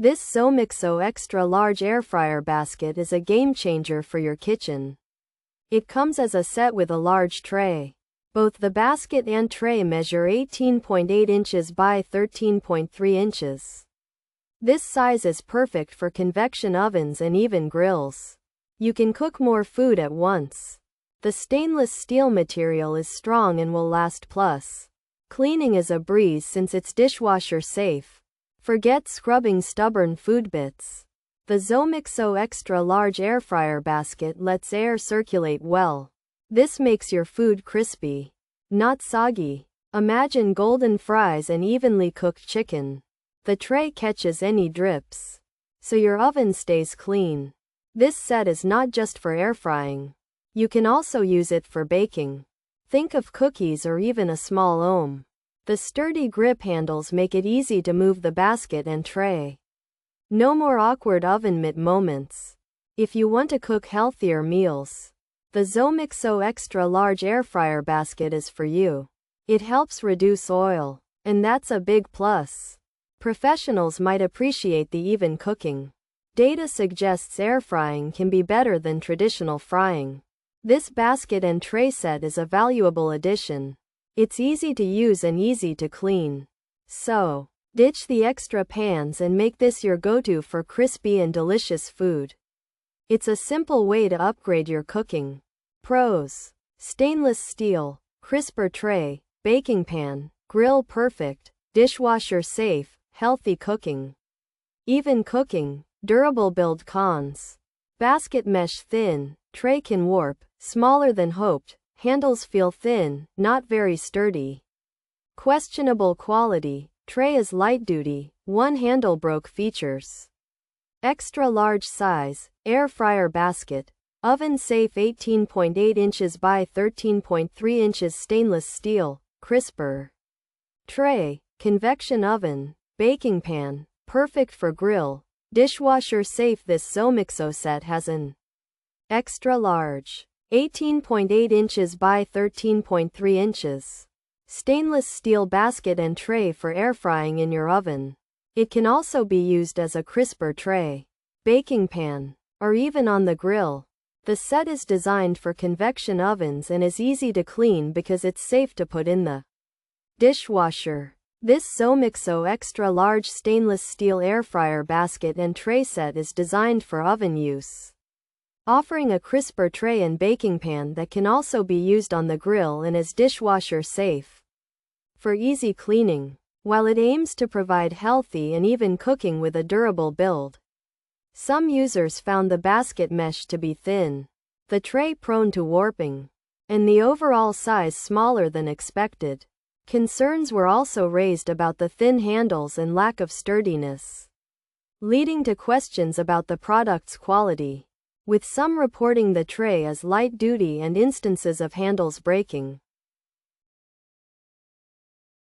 This Zomixzo extra large air fryer basket is a game changer for your kitchen. It comes as a set with a large tray. Both the basket and tray measure 18.8 inches by 13.3 inches. This size is perfect for convection ovens and even grills. You can cook more food at once. The stainless steel material is strong and will last, plus cleaning is a breeze since it's dishwasher safe. Forget scrubbing stubborn food bits. The Zomixzo extra large air fryer basket lets air circulate well. This makes your food crispy, not soggy. Imagine golden fries and evenly cooked chicken. The tray catches any drips, so your oven stays clean. This set is not just for air frying. You can also use it for baking. Think of cookies or even a small omelette. The sturdy grip handles make it easy to move the basket and tray. No more awkward oven mitt moments. If you want to cook healthier meals, the Zomixzo extra large air fryer basket is for you. It helps reduce oil, and that's a big plus. Professionals might appreciate the even cooking. Data suggests air frying can be better than traditional frying. This basket and tray set is a valuable addition. It's easy to use and easy to clean. So, ditch the extra pans and make this your go-to for crispy and delicious food. It's a simple way to upgrade your cooking. Pros: stainless steel, crisper tray, baking pan, grill perfect, dishwasher safe, healthy cooking. Even cooking, durable build. Cons: basket mesh thin, tray can warp, smaller than hoped, handles feel thin, not very sturdy. Questionable quality, tray is light duty, one handle broke. Features: extra large size, air fryer basket, oven safe 18.8 inches by 13.3 inches, stainless steel, crisper tray, convection oven, baking pan, perfect for grill, dishwasher safe. This Zomixzo set has an extra large 18.8 inches by 13.3 inches stainless steel basket and tray for air frying in your oven. It can also be used as a crisper tray, baking pan, or even on the grill. The set is designed for convection ovens and is easy to clean because it's safe to put in the dishwasher. This Zomixzo extra large stainless steel air fryer basket and tray set is designed for oven use, offering a crisper tray and baking pan that can also be used on the grill and is dishwasher safe for easy cleaning. While it aims to provide healthy and even cooking with a durable build, some users found the basket mesh to be thin, the tray prone to warping, and the overall size smaller than expected. Concerns were also raised about the thin handles and lack of sturdiness, leading to questions about the product's quality, with some reporting the tray as light duty and instances of handles breaking.